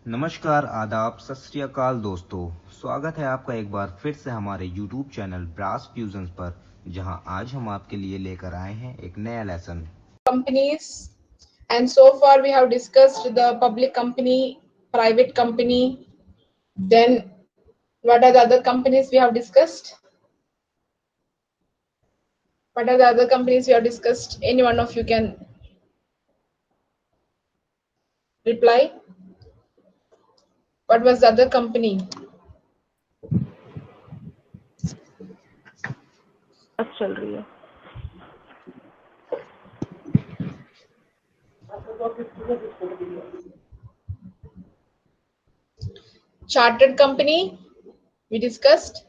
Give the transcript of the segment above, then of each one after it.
नमस्कार, आदाब, सत श्री अकाल दोस्तों। स्वागत है आपका एक बार फिर से हमारे YouTube चैनल ब्रास फ्यूजन्स पर, जहां आज हम आपके लिए लेकर आए हैं एक नया lesson. Companies, and so far we have discussed the public company, private company. Then what are the other companies we have discussed? What are the other companies we have discussed? Any one of you can reply. What was the other company? चल रही है। Chartered company we discussed.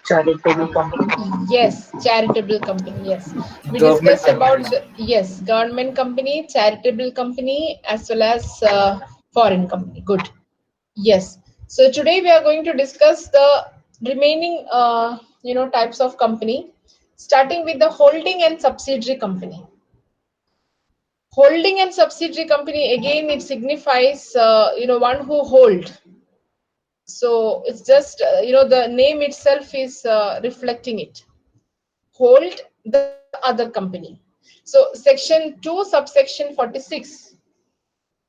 Charitable company. Yes, charitable company. Yes, we discussed about government company, charitable company, as well as foreign company. Good. Yes. So today we are going to discuss the remaining types of company, starting with the holding and subsidiary company. Holding and subsidiary company, again it signifies one who hold. So it's just the name itself is reflecting it. Hold the other company. So section 2 subsection 46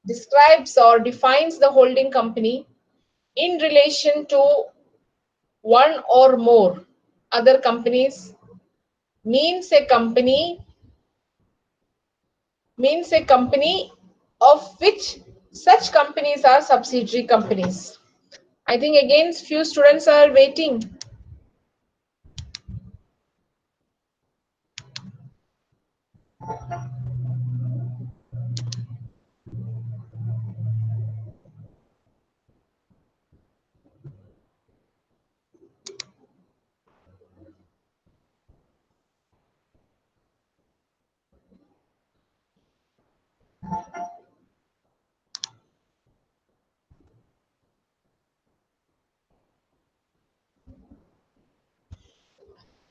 describes or defines the holding company in relation to one or more other companies. Means a company of which such companies are subsidiary companies. I think again few students are waiting.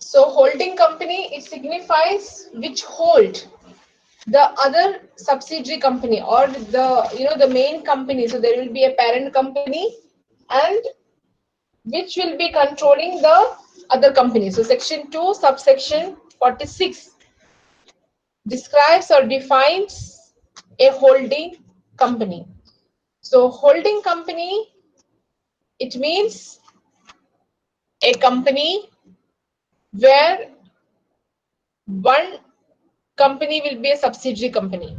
So holding company, it signifies which hold the other subsidiary company or the main company. So there will be a parent company and which will be controlling the other company. So section 2 subsection 46 describes or defines a holding company. So holding company, it means a company where one company will be a subsidiary company.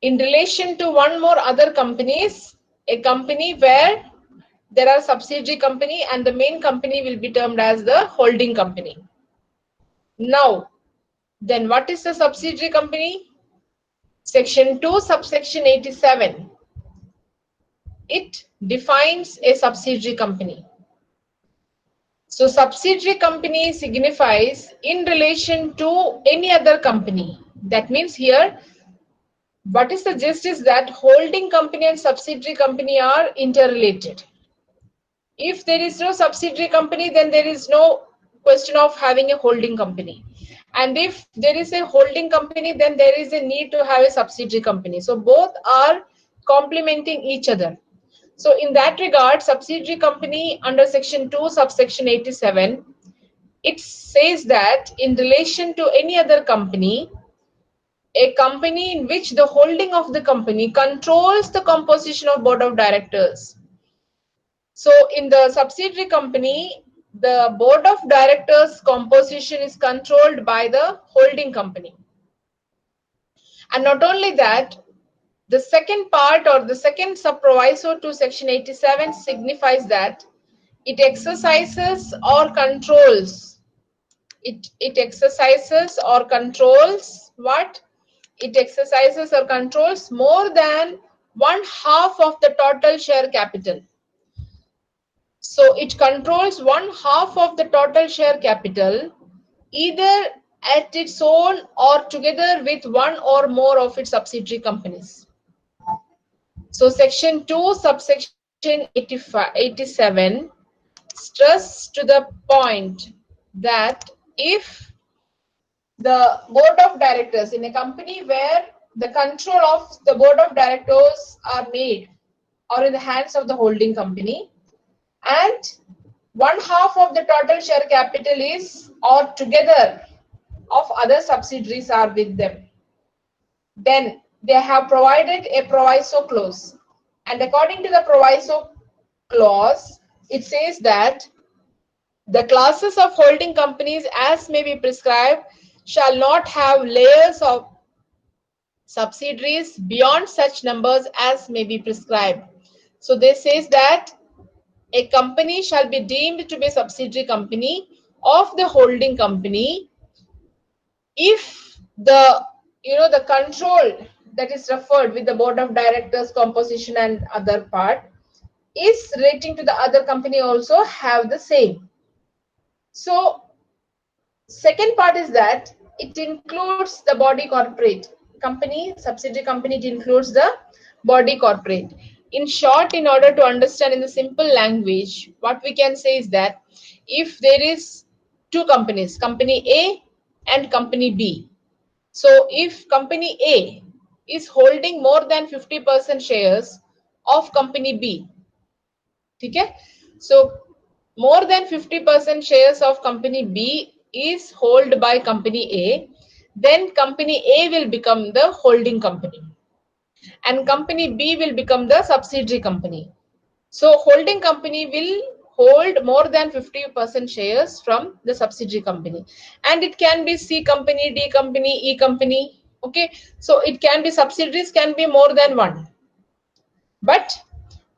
In relation to one more other companies, a company where there are subsidiary company and the main company will be termed as the holding company. Now, then what is the subsidiary company? Section 2 subsection 87. It defines a subsidiary company. So subsidiary company signifies in relation to any other company. That means here, what is the gist is that holding company and subsidiary company are interrelated. If there is no subsidiary company, then there is no question of having a holding company. And if there is a holding company, then there is a need to have a subsidiary company. So both are complementing each other. So in that regard, subsidiary company under section 2 subsection 87, it says that in relation to any other company, a company in which the holding of the company controls the composition of board of directors. So in the subsidiary company, the board of directors composition is controlled by the holding company. And not only that, the second part or the second sub proviso to section 87 signifies that it exercises or controls. It exercises or controls what? It exercises or controls more than 1/2 of the total share capital. So it controls 1/2 of the total share capital, either at its own or together with one or more of its subsidiary companies. So section 2 subsection 87 stress to the point that if the board of directors in a company where the control of the board of directors are made or in the hands of the holding company, and 1/2 of the total share capital is or together of other subsidiaries are with them. Then they have provided a proviso clause, and according to the proviso clause, it says that the classes of holding companies as may be prescribed shall not have layers of subsidiaries beyond such numbers as may be prescribed. So this says that a company shall be deemed to be a subsidiary company of the holding company if the control that is referred with the board of directors composition and other part is relating to the other company also have the same. So second part is that it includes the body corporate company, subsidiary company. It includes the body corporate. In short, in order to understand in the simple language, what we can say is that if there is two companies, company A and company B. So if company A is holding more than 50% shares of company B, okay? So more than 50% shares of company B is held by company A, then company A will become the holding company and company B will become the subsidiary company. So holding company will hold more than 50% shares from the subsidiary company, and it can be C company, D company, E company. Okay, so it can be subsidiaries, can be more than one, but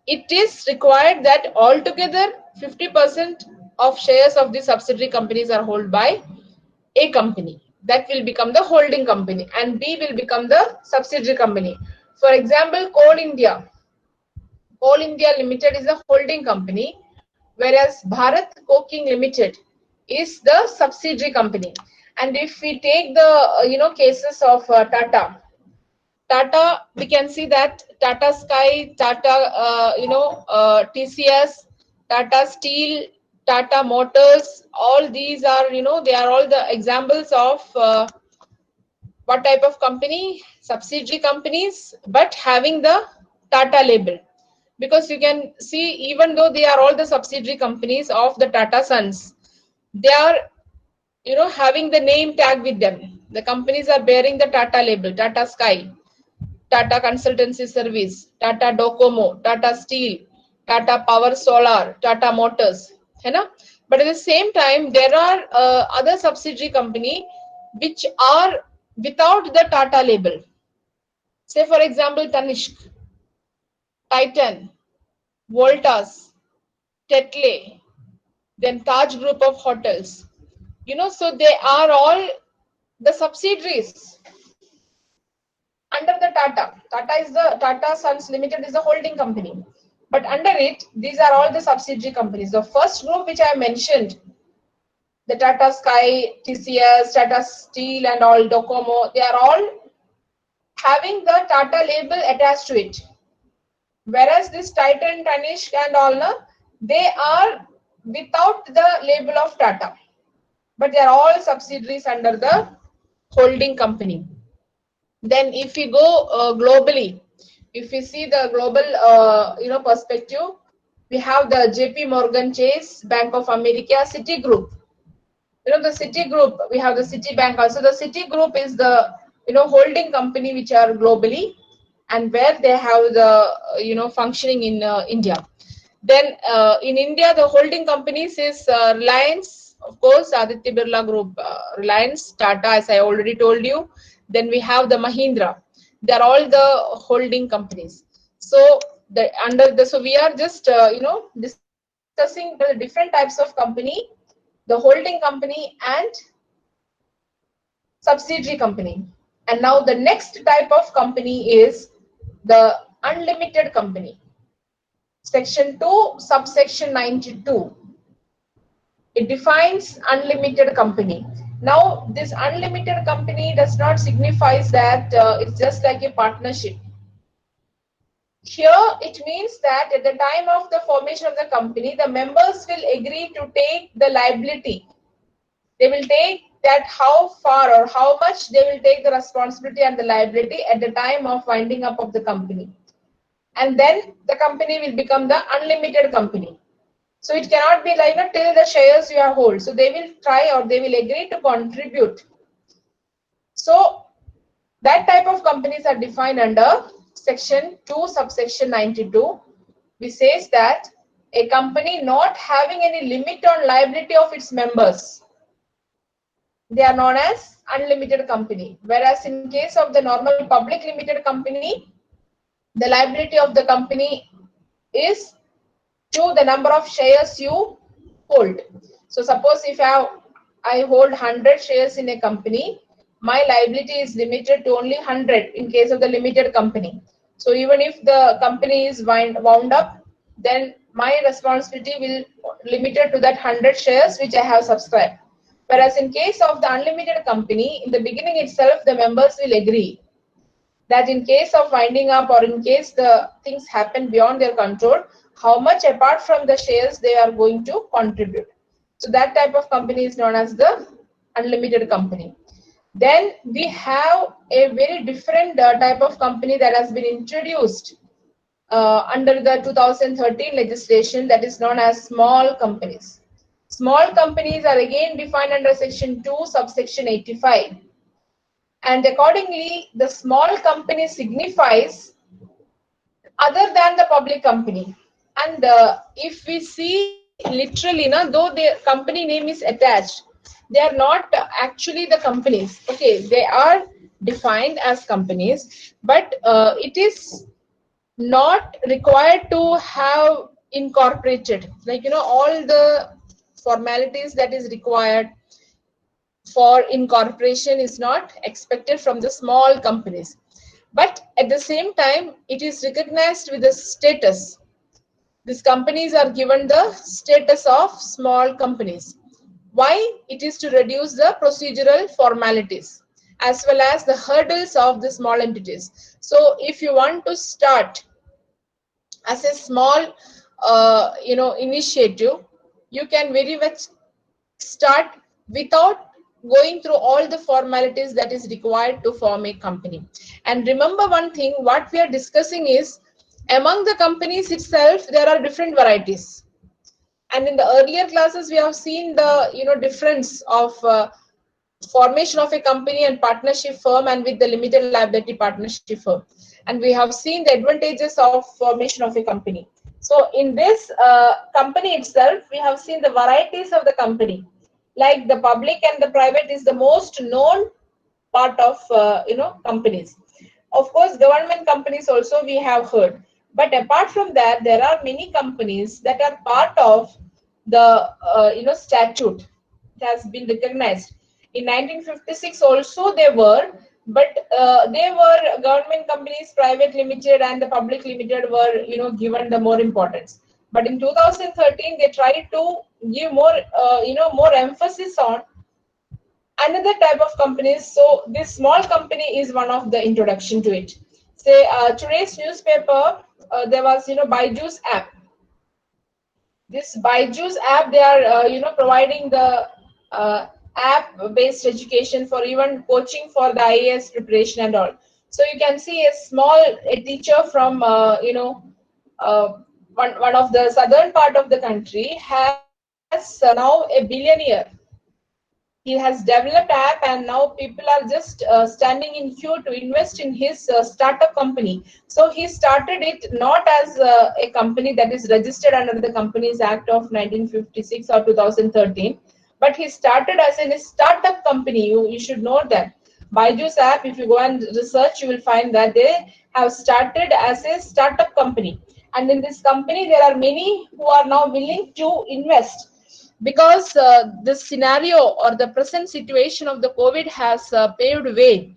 it is required that altogether 50% of shares of the subsidiary companies are held by A company. That will become the holding company and B will become the subsidiary company. For example, Coal India Limited is a holding company, whereas Bharat Coking Limited is the subsidiary company. And if we take the cases of Tata, we can see that Tata Sky, Tata TCS, Tata Steel, Tata Motors, all these are they are all the examples of what type of company? Subsidiary companies, but having the Tata label. Because you can see, even though they are all the subsidiary companies of the Tata Sons, they are having the name tag with them. The companies are bearing the Tata label, Tata Sky, Tata Consultancy Service, Tata Docomo, Tata Steel, Tata Power Solar, Tata Motors, है ना? But at the same time, there are other subsidiary company which are without the Tata label. Say for example, Tanishq, Titan, Voltas, Tetley, then Taj Group of Hotels. So they are all the subsidiaries under the Tata. Tata Sons Limited is the holding company. But under it, these are all the subsidiary companies. The first group which I mentioned, the Tata Sky, TCS, Tata Steel and all, Docomo, they are all having the Tata label attached to it. Whereas this Titan, Tanishq and all, they are without the label of Tata. But they are all subsidiaries under the holding company. Then if we go globally, if we see the global perspective, we have the JP Morgan Chase, Bank of America, Citigroup. The Citigroup, we have the Citibank also. The Citigroup is the holding company which are globally and where they have the functioning in India. Then in India, the holding companies is Reliance, of course, Aditya Birla Group, Reliance, Tata, as I already told you. Then we have the Mahindra. They are all the holding companies. So so we are just discussing the different types of company, the holding company and subsidiary company. And now the next type of company is the unlimited company. Section 2, subsection 92. It defines unlimited company. Now, this unlimited company does not signify that it's just like a partnership. Here, it means that at the time of the formation of the company, the members will agree to take the liability. They will take that how far or how much they will take the responsibility and the liability at the time of winding up of the company. And then the company will become the unlimited company. So it cannot be like till the shares you have hold. So they will try or they will agree to contribute. So that type of companies are defined under section 2 subsection 92, which says that a company not having any limit on liability of its members, they are known as unlimited company. Whereas in case of the normal public limited company, the liability of the company is to the number of shares you hold. So suppose if I hold 100 shares in a company, my liability is limited to only 100 in case of the limited company. So even if the company is wound up, then my responsibility will limited to that 100 shares which I have subscribed. Whereas in case of the unlimited company, in the beginning itself, the members will agree that in case of winding up or in case the things happen beyond their control, how much apart from the shares they are going to contribute. So that type of company is known as the unlimited company. Then we have a very different type of company that has been introduced under the 2013 legislation, that is known as small companies. Small companies are again defined under section 2 subsection 85. And accordingly, the small company signifies other than the public company. And if we see literally, though the company name is attached, they are not actually the companies. Okay, they are defined as companies, but it is not required to have incorporated, like all the formalities that is required for incorporation is not expected from the small companies. But at the same time, it is recognized with the status. These companies are given the status of small companies. Why? It is to reduce the procedural formalities as well as the hurdles of the small entities. So if you want to start as a small initiative, you can very much start without going through all the formalities that is required to form a company. And remember one thing, what we are discussing is among the companies itself there are different varieties. And in the earlier classes we have seen the difference of formation of a company and partnership firm and with the limited liability partnership firm. And we have seen the advantages of formation of a company. So in this company itself, we have seen the varieties of the company. Like the public and the private is the most known part of companies. Of course, government companies also we have heard. But apart from that, there are many companies that are part of the statute. It has been recognized. In 1956 also they were, but they were government companies, private limited and the public limited were given the more importance. But in 2013 they tried to give more more emphasis on another type of companies. So this small company is one of the introduction to it. Say today's newspaper, there was Byju's app. This Byju's app, they are providing the app based education for even coaching for the IAS preparation and all. So you can see a teacher from one of the southern part of the country has now a billionaire. He has developed app and now people are just standing in queue to invest in his startup company. So he started it not as a company that is registered under the Companies Act of 1956 or 2013, but he started as a startup company. You should know that. Byju's app, if you go and research, you will find that they have started as a startup company. And in this company, there are many who are now willing to invest because the scenario or the present situation of the COVID has paved way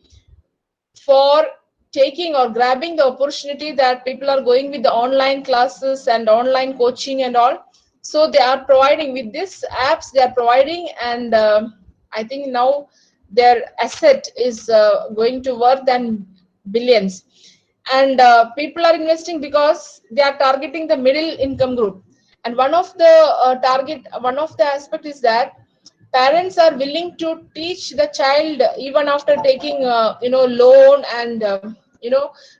for taking or grabbing the opportunity that people are going with the online classes and online coaching and all. So they are providing with these apps, they are providing, and I think now their asset is going to worth than billions. And people are investing because they are targeting the middle income group. And one of the aspect is that parents are willing to teach the child even after taking loan and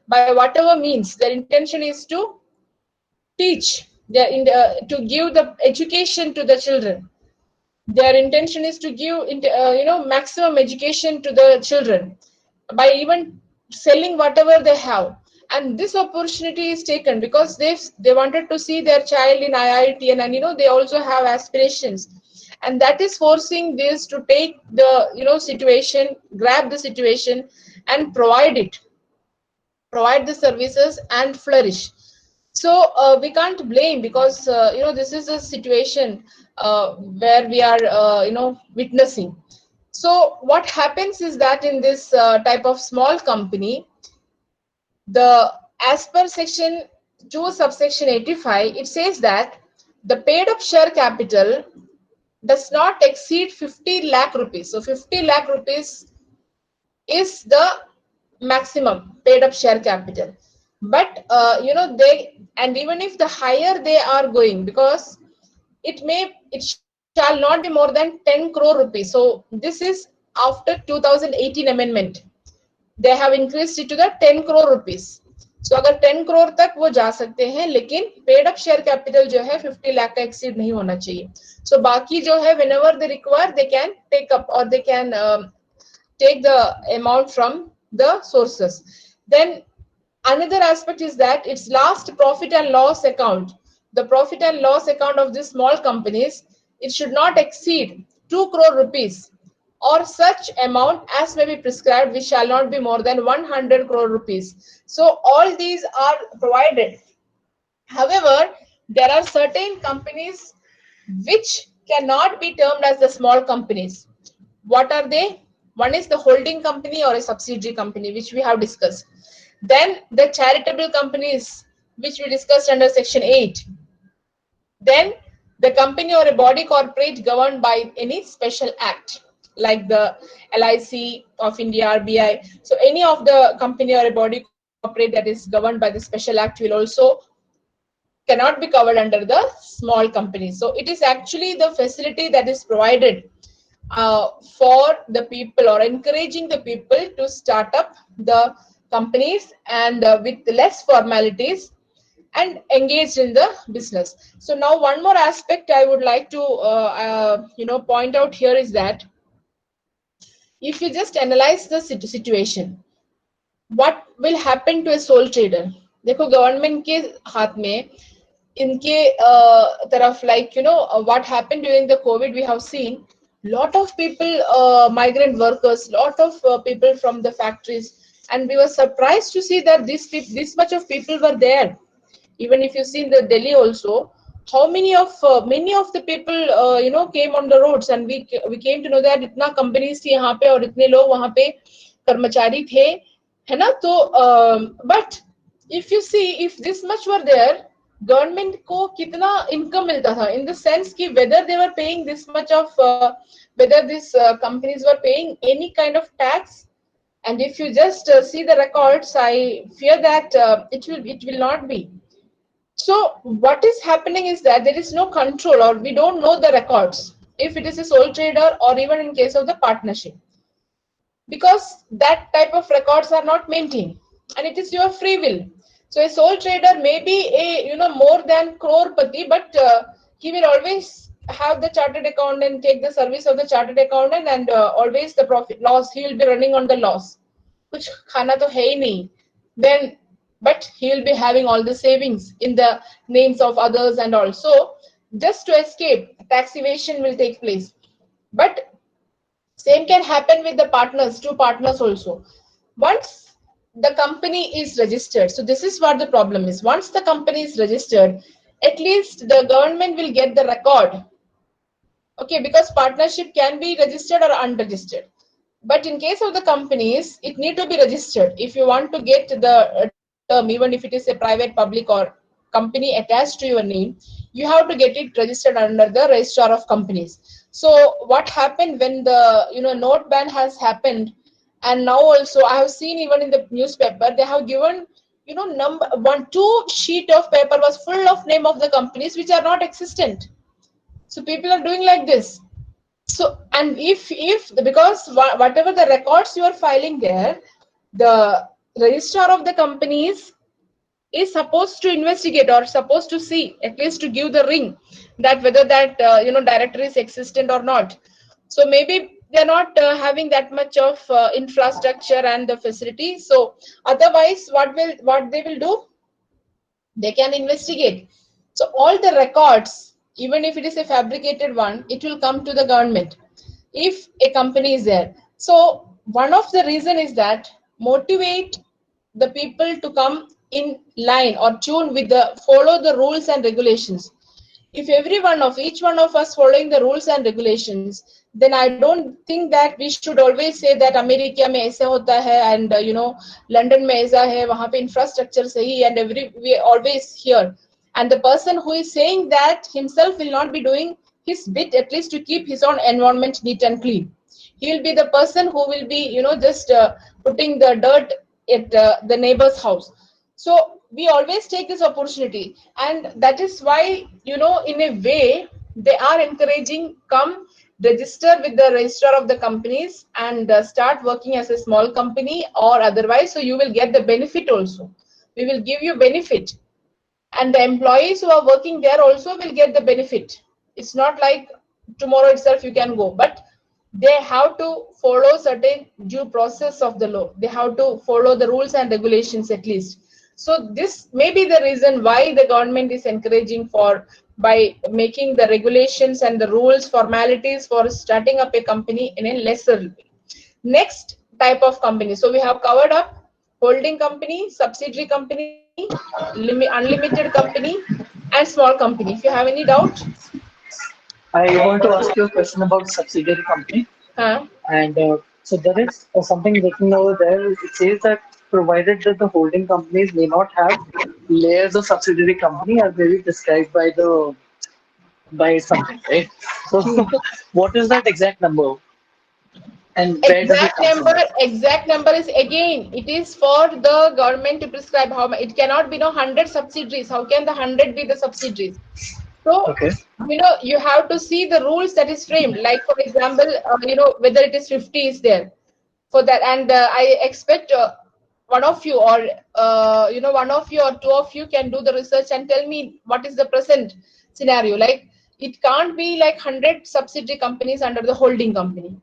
by whatever means. Their intention is to teach, to give the education to the children. Their intention is to give maximum education to the children by even selling whatever they have. And this opportunity is taken because they wanted to see their child in IIT, and they also have aspirations, and that is forcing this to take the situation, grab the situation, and provide the services and flourish. So we can't blame, because this is a situation where we are witnessing. So what happens is that in this type of small company, the as per section 2 subsection 85, it says that the paid up share capital does not exceed 50 lakh rupees. So 50 lakh rupees is the maximum paid up share capital. But and even if the higher they are going, because it shall not be more than 10 crore rupees. So this is after 2018 amendment. They have increased it to the 10 crore rupees. So अगर 10 crore तक वो जा सकते हैं, लेकिन paid up share capital जो है 50 लाख का एक्सीड नहीं होना चाहिए. So बाकी जो है whenever they require, they can take up, or they can take the amount from the sources. Then another aspect is that its last profit and loss account, the profit and loss account of these small companies, it should not exceed 2 crore rupees, or such amount as may be prescribed, which shall not be more than 100 crore rupees. So all these are provided. However, there are certain companies which cannot be termed as the small companies. What are they? One is the holding company or a subsidiary company, which we have discussed. Then the charitable companies, which we discussed under section 8. Then the company or a body corporate governed by any special act, like the LIC of India, RBI. So any of the company or a body corporate that is governed by the special act will also cannot be covered under the small company. So it is actually the facility that is provided for the people, or encouraging the people to start up the companies and with less formalities and engaged in the business. So now one more aspect I would like to point out here is that if you just analyze the situation, what will happen to a sole trader? देखो government के हाथ में इनके तरफ, like what happened during the COVID, we have seen lot of people, migrant workers, lot of people from the factories, and we were surprised to see that this much of people were there. Even if you see in the Delhi also, how many of the people came on the roads, and we came to know that इतना companies थी यहाँ पे और इतने लोग वहाँ पे कर्मचारी थे, है ना? तो but if you see, if this much were there, government को कितना इनकम मिलता था, in the sense कि whether they were paying this much of whether these companies were paying any kind of tax. And if you just see the records, I fear that it will not be. So what is happening is that there is no control, or we don't know the records, if it is a sole trader or even in case of the partnership, because that type of records are not maintained, and it is your free will. So a sole trader may be a more than crorepati, but he will always have the chartered accountant, take the service of the chartered accountant, and always the profit loss, he will be running on the loss. कुछ खाना तो है ही नहीं. Then but he will be having all the savings in the names of others, and also just to escape tax evasion will take place. But same can happen with the partners, two partners also. Once the company is registered, so this is what the problem is. Once the company is registered, at least the government will get the record. Okay, because partnership can be registered or unregistered. But in case of the companies, it need to be registered. If you want to get the term, even if it is a private, public, or company attached to your name, you have to get it registered under the Registrar of Companies. So what happened when the note ban has happened, and now also I have seen even in the newspaper they have given number 2 sheet of paper was full of name of the companies which are not existent. So people are doing like this. So, and if because whatever the records you are filing there, the registrar of the companies is supposed to investigate or supposed to see, at least to give the ring, that whether that directory is existent or not. So maybe they're not having that much of infrastructure and the facility. So otherwise, what they will do? They can investigate. So all the records, even if it is a fabricated one, it will come to the government if a company is there. So one of the reason is that motivate the people to come in line or tune with the follow the rules and regulations. If each one of us following the rules and regulations, then I don't think that we should always say that America में ऐसा होता है and London में ऐसा है, वहाँ पे infrastructure सही, and we always hear. And the person who is saying that himself will not be doing his bit at least to keep his own environment neat and clean. He will be the person who will be just putting the dirt at the neighbor's house. So we always take this opportunity, and that is why in a way they are encouraging, come register with the registrar of the companies and start working as a small company or otherwise, so you will get the benefit also. We will give you benefit, and the employees who are working there also will get the benefit. It's not like tomorrow itself you can go, but they have to follow certain due process of the law. They have to follow the rules and regulations at least. So this may be the reason why the government is encouraging by making the regulations and the rules, formalities for starting up a company in a lesser way. Next type of company. So we have covered up holding company, subsidiary company, unlimited company, and small company. If you have any doubt? I want to ask you a question about subsidiary company. And so there is something written over there. It says that provided that the holding companies may not have layers of subsidiary company as may be prescribed by something, right? So what is that exact number? And where does it come from? Exact number is, again, it is for the government to prescribe how much. It cannot be 100 subsidiaries. How can the 100 be the subsidiaries? So, okay, you have to see the rules that is framed. Like, for example, whether it is 50 is there for that. And I expect one of you or, one of you or two of you can do the research and tell me what is the present scenario. Like, it can't be like 100 subsidiary companies under the holding company.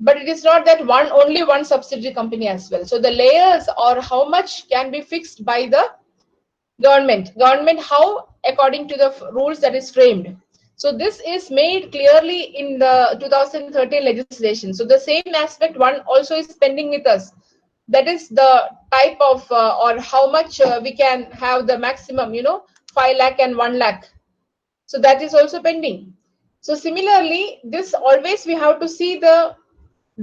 But it is not that only one subsidiary company as well. So the layers or how much can be fixed by the government how, according to the rules that is framed. So this is made clearly in the 2013 legislation. So the same aspect one also is pending with us. That is the type of or how much we can have the maximum 5 lakh and 1 lakh. So that is also pending. So similarly, this always we have to see the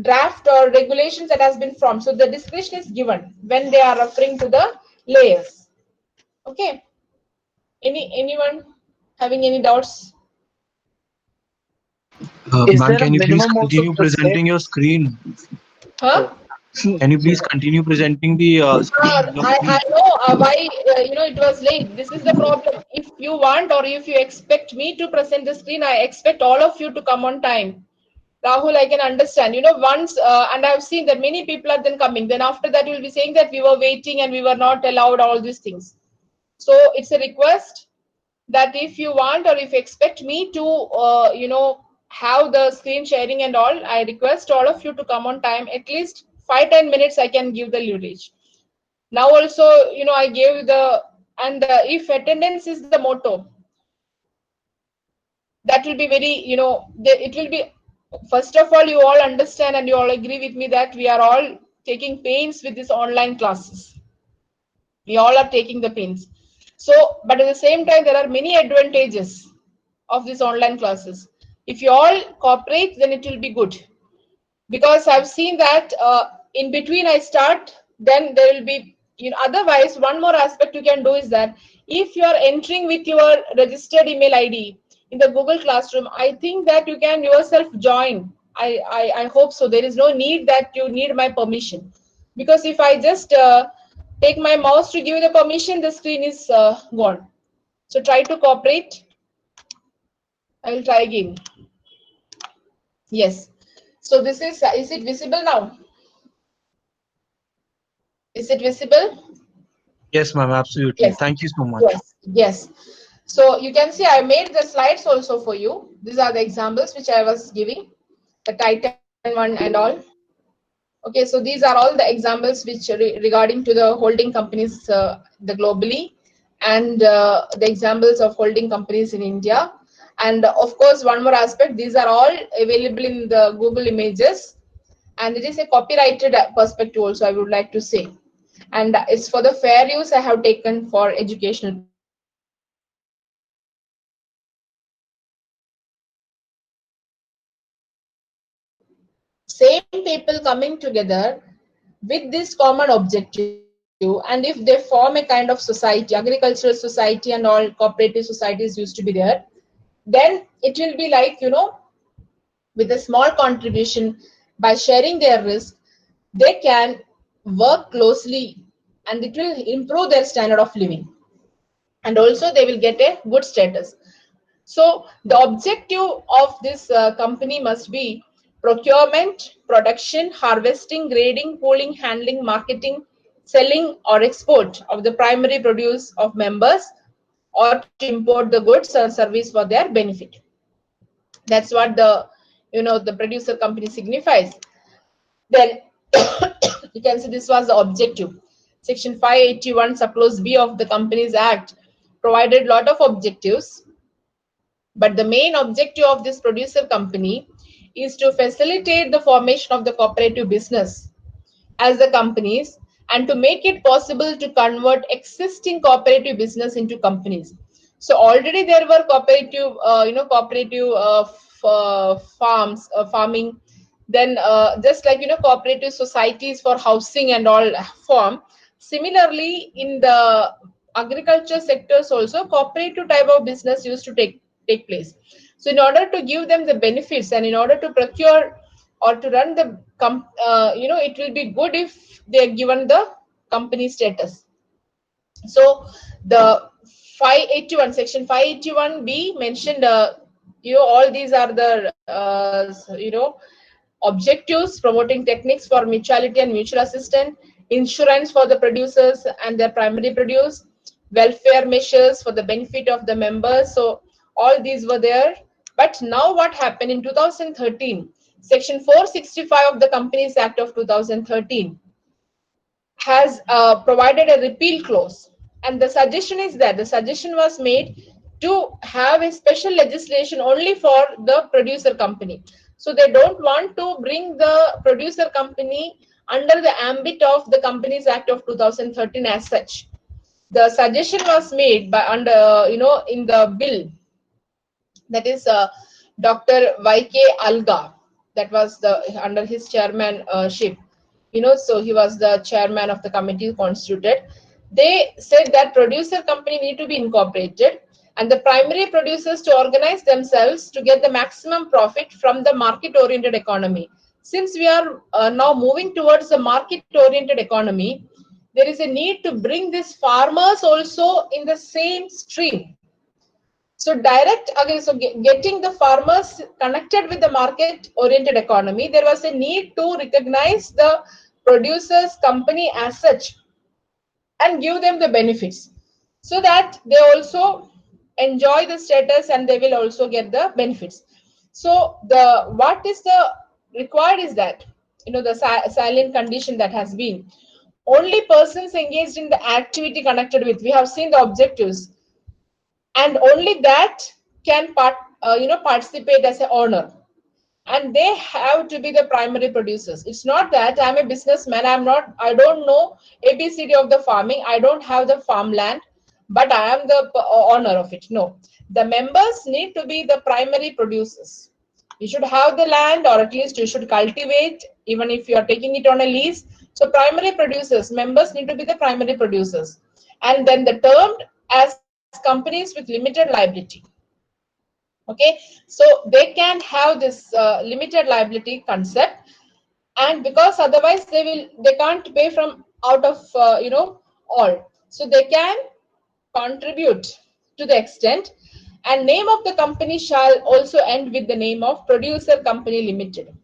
draft or regulations that has been formed. So the discretion is given when they are referring to the layers. Okay. Anyone having any doubts? Ma'am, can you please continue presenting your screen? Huh? Can you please continue presenting the screen? I know why it was late. This is the problem. If you want or if you expect me to present the screen, I expect all of you to come on time. Rahul, I can understand. Once, and I've seen that many people are then coming. Then after that, you'll be saying that we were waiting and we were not allowed all these things. So it's a request that if you want or if you expect me to, have the screen sharing and all, I request all of you to come on time. At least 5-10 minutes, I can give the leverage. Now also, I gave if attendance is the motto, that will be very, it will be. First of all, you all understand and you all agree with me that we are all taking pains with these online classes. We all are taking the pains. So, but at the same time, there are many advantages of these online classes. If you all cooperate, then it will be good. Because I've seen that in between I start, then there will be, otherwise, one more aspect you can do is that if you are entering with your registered email ID in the Google Classroom, I think that you can yourself join. I hope so. There is no need that you need my permission. Because if I just take my mouse to give you the permission, the screen is gone. So try to cooperate. I will try again. Yes. So this is it visible now? Is it visible? Yes, ma'am, absolutely. Yes. Thank you so much. Yes. Yes. So you can see I made the slides also for you. These are the examples which I was giving, the Titan one and all. Okay, so these are all the examples which regarding to the holding companies the globally, and the examples of holding companies in India. And of course, one more aspect, these are all available in the Google Images, and it is a copyrighted perspective also, I would like to say. And it's for the fair use I have taken for educational purpose. Same people coming together with this common objective, and if they form a kind of society, agricultural society and all cooperative societies used to be there, then it will be like, with a small contribution, by sharing their risk, they can work closely and it will improve their standard of living, and also they will get a good status. So the objective of this company must be procurement, production, harvesting, grading, pooling, handling, marketing, selling or export of the primary produce of members, or to import the goods or service for their benefit. That's what the the producer company signifies. Then you can see this was the objective. Section 581 subclause B of the Companies Act provided lot of objectives, but the main objective of this producer company is to facilitate the formation of the cooperative business as the companies, and to make it possible to convert existing cooperative business into companies. So already there were cooperative, farms, farming. Then just like cooperative societies for housing and all form. Similarly, in the agriculture sectors also cooperative type of business used to take place. So in order to give them the benefits and in order to procure or to run the it will be good if they are given the company status. So the 581 section 581B mentioned all these are the objectives: promoting techniques for mutuality and mutual assistance, insurance for the producers and their primary produce, welfare measures for the benefit of the members. So all these were there. But now what happened in 2013, section 465 of the Companies Act of 2013 has provided a repeal clause, and the suggestion is that the suggestion was made to have a special legislation only for the producer company. So they don't want to bring the producer company under the ambit of the Companies Act of 2013 as such. The suggestion was made by under in the bill, that is Dr. YK Alga, that was the under his chairmanship. So he was the chairman of the committee constituted. They said that producer company need to be incorporated, and the primary producers to organize themselves to get the maximum profit from the market oriented economy. Since we are now moving towards a market oriented economy, there is a need to bring these farmers also in the same stream. So getting the farmers connected with the market oriented economy, there was a need to recognize the producers company as such and give them the benefits, so that they also enjoy the status and they will also get the benefits. So the what is the required is that the silent condition that has been, only persons engaged in the activity connected with, we have seen the objectives, and only that can participate as an owner, and they have to be the primary producers. It's not that I'm a businessman, I don't know ABCD of the farming, I don't have the farmland, but I am the owner of it. No, the members need to be the primary producers. You should have the land, or at least you should cultivate, even if you are taking it on a lease. So primary producers, members need to be the primary producers, and then the termed as companies with limited liability. Okay, so they can have this limited liability concept, and because otherwise they can't pay from out of all, so they can contribute to the extent, and name of the company shall also end with the name of Producer Company Limited.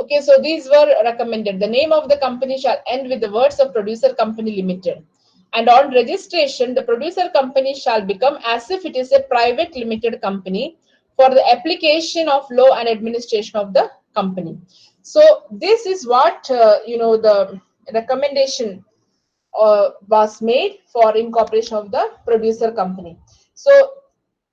Okay, so these were recommended. The name of the company shall end with the words of Producer Company Limited. And on registration, the producer company shall become as if it is a private limited company for the application of law and administration of the company. So this is what the recommendation was made for incorporation of the producer company. So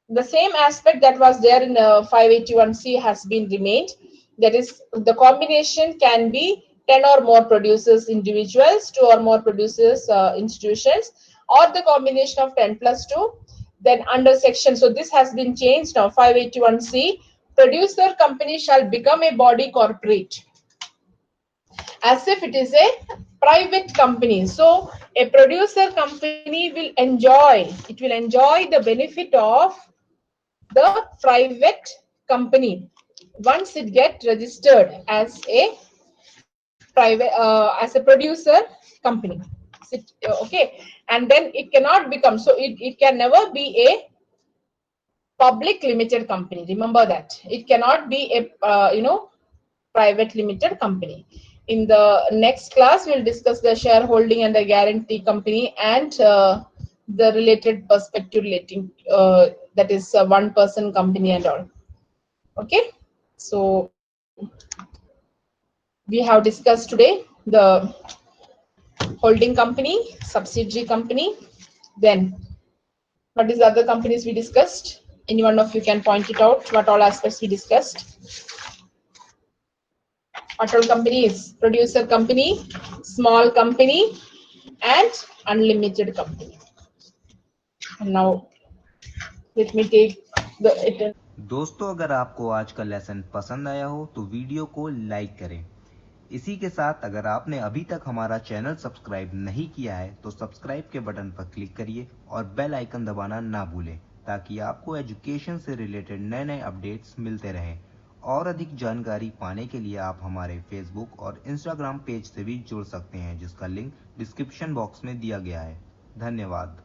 the same aspect that was there in 581C has been remained. That is, the combination can be 10 or more producers individuals, 2 or more producers institutions, or the combination of 10 plus 2. Then under section, so this has been changed now, 581C, producer company shall become a body corporate as if it is a private company. So a producer company will enjoy the benefit of the private company once it get registered as a private as a producer company. Okay, and then it cannot become, so it can never be a public limited company. Remember that it cannot be a private limited company. In the next class, we'll discuss the shareholding and the guarantee company and the related perspective relating that is a one-person company and all. Okay, so we have discussed today the holding company, subsidiary company. Then what is the other companies we discussed? Any one of you can point it out, what all aspects we discussed. What all companies? Producer company, small company, and unlimited company. And now let me take the दोस्तों, अगर आपको आज का lesson पसंद आया हो तो video को लाइक करें। इसी के साथ अगर आपने अभी तक हमारा चैनल सब्सक्राइब नहीं किया है तो सब्सक्राइब के बटन पर क्लिक करिए और बेल आइकन दबाना ना भूलें ताकि आपको एजुकेशन से रिलेटेड नए नए अपडेट्स मिलते रहें। और अधिक जानकारी पाने के लिए आप हमारे फेसबुक और इंस्टाग्राम पेज से भी जुड़ सकते हैं जिसका लिंक डिस्क्रिप्शन बॉक्स में दिया गया है। धन्यवाद।